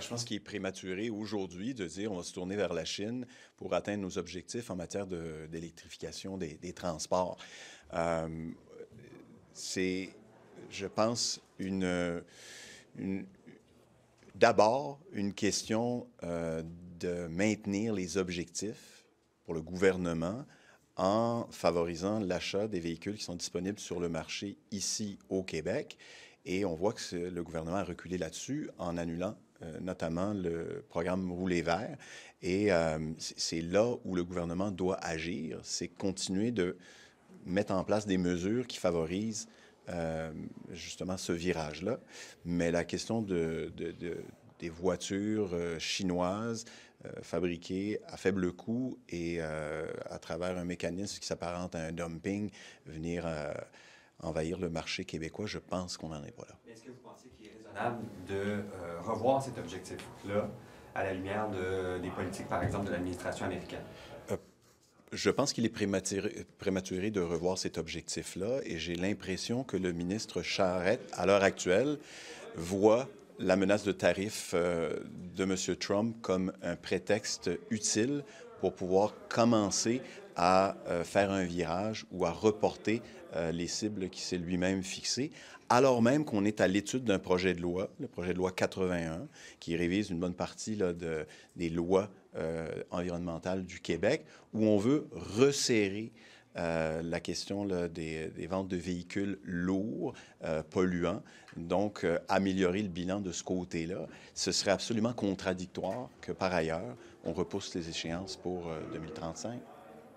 Je pense qu'il est prématuré aujourd'hui de dire on va se tourner vers la Chine pour atteindre nos objectifs en matière d'électrification des transports. Euh, c'est, je pense, une- d'abord une question de maintenir les objectifs pour le gouvernement en favorisant l'achat des véhicules qui sont disponibles sur le marché ici au Québec. Et on voit que le gouvernement a reculé là-dessus en annulant notamment le programme Rouler vert. Et c'est là où le gouvernement doit agir, c'est continuer de mettre en place des mesures qui favorisent justement ce virage-là. Mais la question des voitures chinoises fabriquées à faible coût et à travers un mécanisme qui s'apparente à un dumping, venir envahir le marché québécois, je pense qu'on n'en est pas là. Est-ce que vous pensez qu'il est raisonnable de revoir cet objectif-là à la lumière des politiques, par exemple, de l'administration américaine? Euh, Je pense qu'il est prématuré de revoir cet objectif-là et j'ai l'impression que le ministre Charette, à l'heure actuelle, voit la menace de tarifs de M. Trump comme un prétexte utile pour pouvoir commencer à faire un virage ou à reporter les cibles qu'il s'est lui-même fixées, alors même qu'on est à l'étude d'un projet de loi, le projet de loi 81, qui révise une bonne partie là, des lois environnementales du Québec, où on veut resserrer la question là, des ventes de véhicules lourds, polluants, donc améliorer le bilan de ce côté-là. Ce serait absolument contradictoire que, par ailleurs, on repousse les échéances pour 2035.